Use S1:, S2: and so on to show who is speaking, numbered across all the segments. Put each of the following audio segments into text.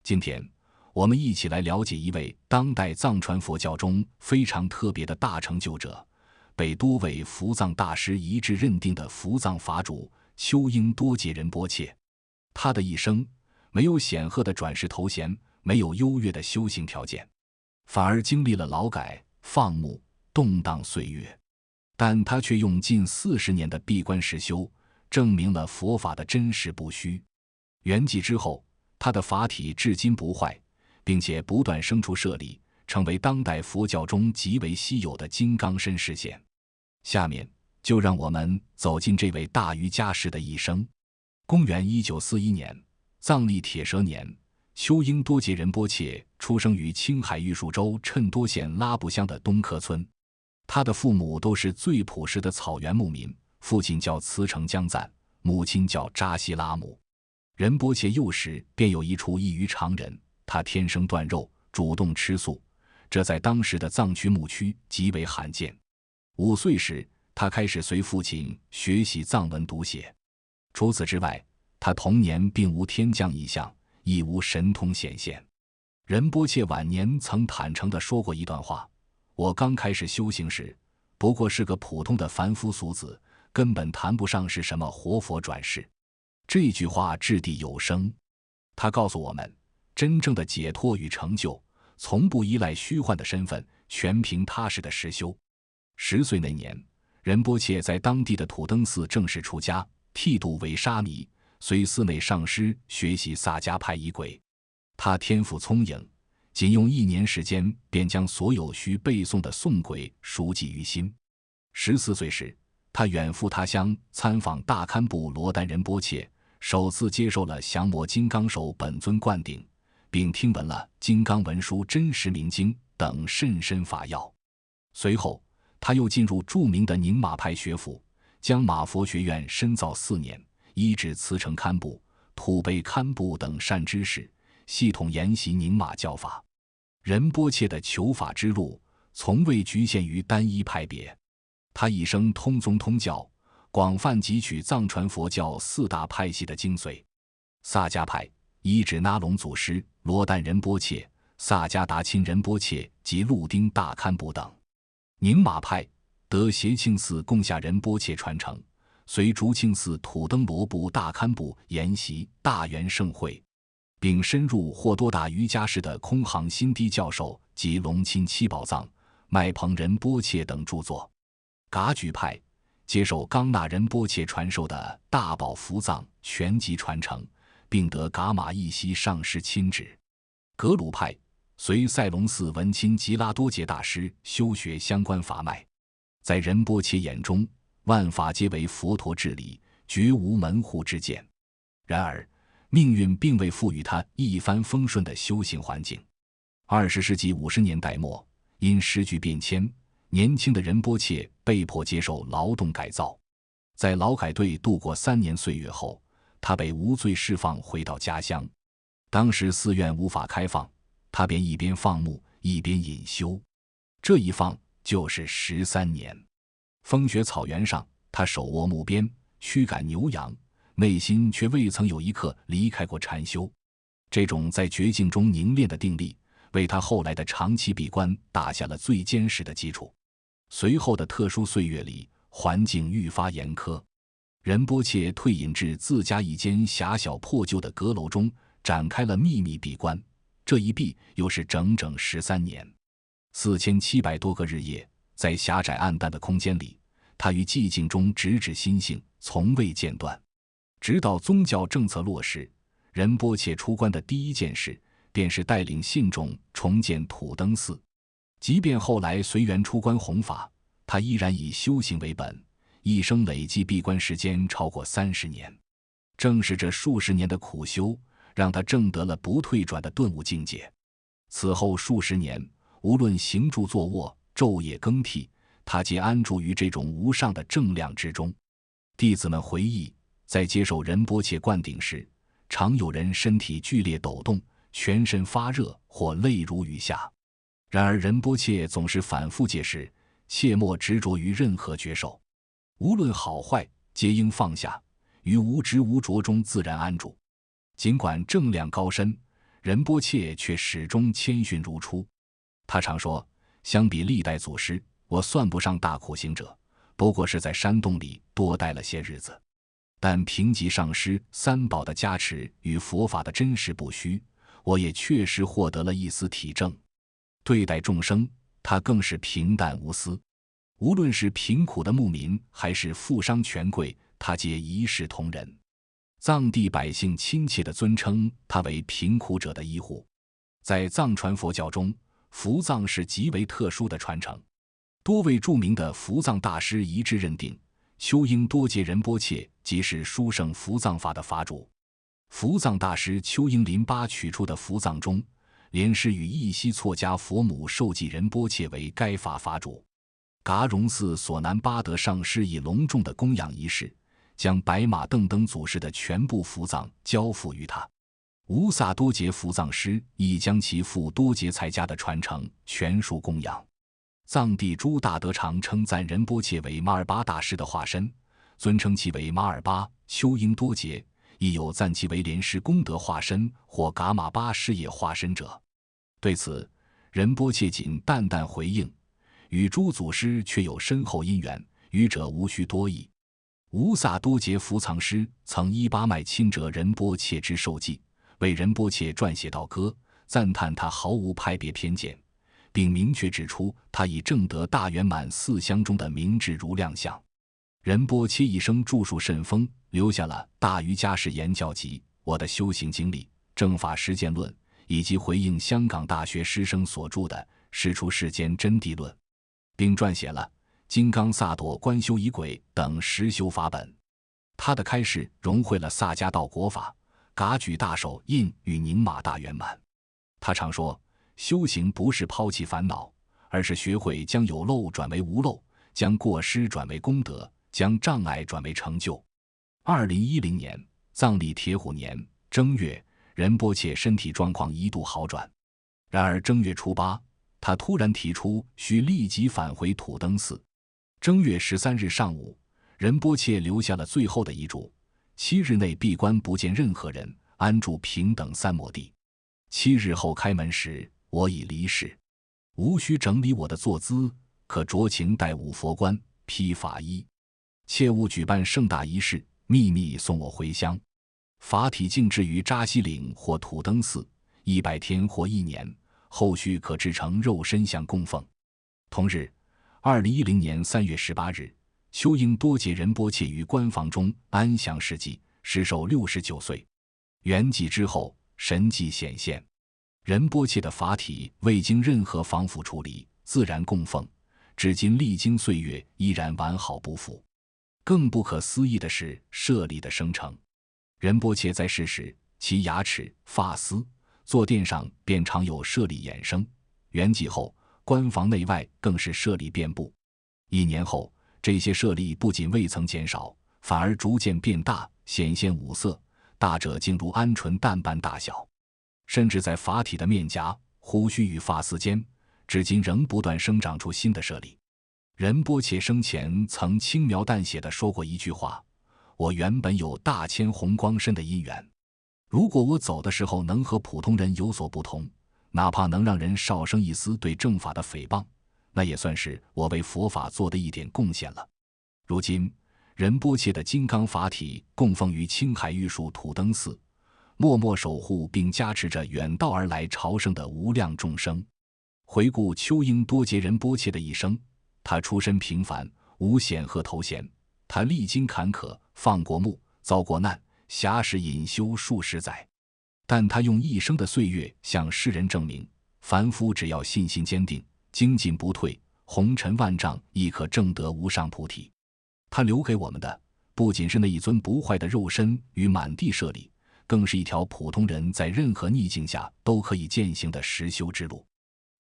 S1: 今天，我们一起来了解一位当代藏传佛教中非常特别的大成就者，被多位伏藏大师一致认定的伏藏法主秋英多杰仁波切。他的一生没有显赫的转世头衔，没有优越的修行条件，反而经历了劳改、放牧、动荡岁月，但他却用近40年的闭关实修，证明了佛法的真实不虚。圆寂之后，他的法体至今不坏，并且不断生出舍利，成为当代佛教中极为稀有的金刚身示现。下面就让我们走进这位大瑜伽士的一生。公元1941年，藏历铁蛇年，秋英多杰仁波切出生于青海玉树州衬多县拉布乡的东科村。他的父母都是最朴实的草原牧民，父亲叫慈城江赞，母亲叫扎西拉姆。仁波切幼时便有一处异于常人，他天生断肉，主动吃素，这在当时的藏区牧区极为罕见。5岁时，他开始随父亲学习藏文读写。除此之外，他童年并无天降异象，亦无神通显现。仁波切晚年曾坦诚地说过一段话：我刚开始修行时，不过是个普通的凡夫俗子，根本谈不上是什么活佛转世。这句话掷地有声，他告诉我们，真正的解脱与成就，从不依赖虚幻的身份，全凭踏实的实修。10岁那年，仁波切在当地的土登寺正式出家，剃度为沙弥，随寺内上师学习萨迦派仪轨。他天赋聪颖，仅用1年时间便将所有需背诵的诵轨熟记于心。14岁时，他远赴他乡参访大堪布罗丹仁波切，首次接受了降魔金刚手本尊灌顶，并听闻了《金刚文书真实明经》等甚深法要。随后，他又进入著名的宁玛派学府，将玛佛学院深造4年，医治慈城堪布、土贝堪布等善知识，系统研习宁玛教法。仁波切的求法之路从未局限于单一派别，他一生通宗通教，广泛汲取藏传佛教4大派系的精髓：萨迦派依止那龙祖师、罗旦仁波切、萨迦达钦仁波切及祿丁大堪布等；宁玛派得协庆寺贡夏仁波切传承，随竹庆寺土登罗布大堪布研习大圆盛会，并深入霍多达瑜伽士的空行新低教授及龙钦七宝藏、麦彭仁波切等著作。噶举派接受冈纳仁波切传授的大宝伏藏全集传承，并得噶玛义西上师亲旨。格鲁派随塞隆寺文钦吉拉多杰大师修学相关法脉。在仁波切眼中，万法皆为佛陀治理，绝无门户之见。然而，命运并未赋予他一帆风顺的修行环境。20世纪50年代末，因时局变迁，年轻的仁波切被迫接受劳动改造。在劳改队度过3年岁月后，他被无罪释放，回到家乡。当时寺院无法开放，他便一边放牧一边隐修，这一放就是13年。风雪草原上，他手握木鞭，驱赶牛羊，内心却未曾有一刻离开过禅修。这种在绝境中凝练的定力，为他后来的长期闭关打下了最坚实的基础。随后的特殊岁月里，环境愈发严苛，仁波切退隐至自家一间狭小破旧的阁楼中，展开了秘密闭关。这一闭又是整整13年，4700多个日夜，在狭窄暗淡的空间里，他于寂静中直指心性，从未间断。直到宗教政策落实，仁波切出关的第一件事便是带领信众重建土登寺。即便后来随缘出关弘法，他依然以修行为本，一生累计闭关时间超过30年。正是这数十年的苦修，让他证得了不退转的顿悟境界。此后数十年，无论行住坐卧、昼夜更替，他皆安住于这种无上的正量之中。弟子们回忆，在接受仁波切灌顶时，常有人身体剧烈抖动，全身发热或泪如雨下。然而仁波切总是反复戒示，切莫执着于任何觉受，无论好坏，皆应放下，于无执无着中自然安住。尽管正量高深，仁波切却始终谦逊如初。他常说，相比历代祖师，我算不上大苦行者，不过是在山洞里多待了些日子。但评级上师三宝的加持与佛法的真实不虚，我也确实获得了一丝体证。对待众生，他更是平淡无私。无论是贫苦的牧民，还是富商权贵，他皆一视同仁。藏地百姓亲切地尊称他为贫苦者的医护。在藏传佛教中，伏藏是极为特殊的传承。多位著名的伏藏大师一致认定，秋英多杰仁波切即是书圣伏藏法的法主。伏藏大师秋英林巴取出的伏藏中，莲师与义西错家佛母受记仁波切为该法法主。噶荣寺索南巴德上师以隆重的供养仪式，将白马邓登祖师的全部伏藏交付于他。乌萨多杰伏藏师亦将其父多杰才家的传承全数供养。藏地诸大德常称赞仁波切为马尔巴大师的化身，尊称其为马尔巴秋英多杰，亦有赞其为莲师功德化身或噶玛巴事业化身者。对此，仁波切仅淡淡回应，与诸祖师却有深厚因缘，愚者无需多议。乌萨多杰伏藏师曾依巴麦钦哲仁波切之受记，为仁波切撰写道歌，赞叹他毫无派别偏见，并明确指出他已证得大圆满四相中的明智如亮相。仁波切一生著述甚丰，留下了《大瑜伽士言教集》《我的修行经历》《正法实践论》，以及回应香港大学师生所著的《释出世间真谛论》，并撰写了《金刚萨埵观修仪轨》等实修法本。他的开示融汇了萨迦道国法、噶举大手印与宁玛大圆满。他常说，修行不是抛弃烦恼，而是学会将有漏转为无漏，将过失转为功德，将障碍转为成就。2010年，藏历铁虎年正月，仁波切身体状况一度好转。然而正月初8，他突然提出需立即返回土登寺。正月13日上午，仁波切留下了最后的遗嘱：7日内闭关不见任何人，安住平等三摩地。7日后开门时，我已离世，无需整理我的坐姿，可酌情戴五佛冠，披法衣，切勿举办盛大仪式，秘密送我回乡。法体静置于扎西岭或土登寺100天或1年，后续可制成肉身像供奉。同日，2010年3月18日，秋英多杰仁波切于官房中安详逝寂，时寿69岁。圆寂之后，神迹显现，仁波切的法体未经任何防腐处理，自然供奉，至今历经岁月依然完好不腐。更不可思议的是舍利的生成。仁波切在世时，其牙齿、发丝、坐垫上便常有舍利衍生，圆寂后，官房内外更是舍利遍布。1年后，这些舍利不仅未曾减少，反而逐渐变大，显现五色，大者竟如鹌鹑蛋般大小。甚至在法体的面颊、胡须与发丝间，至今仍不断生长出新的舍利。仁波切生前曾轻描淡写地说过一句话：我原本有大千红光身的因缘，如果我走的时候能和普通人有所不同，哪怕能让人少生一丝对正法的诽谤，那也算是我为佛法做的一点贡献了。如今仁波切的金刚法体供奉于青海玉树土登寺，默默守护并加持着远道而来朝圣的无量众生。回顾秋英多杰仁波切的一生，他出身平凡，无显赫头衔，他历经坎坷，放过牧，遭过难，狭时隐修数十载，但他用一生的岁月向世人证明，凡夫只要信心坚定，精进不退，红尘万丈亦可证得无上菩提。他留给我们的不仅是那一尊不坏的肉身与满地舍利，更是一条普通人在任何逆境下都可以践行的实修之路。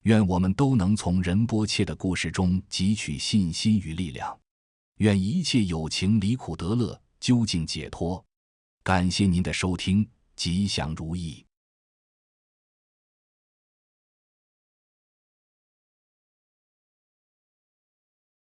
S1: 愿我们都能从仁波切的故事中汲取信心与力量，愿一切有情离苦得乐，究竟解脱。感谢您的收听，吉祥如意。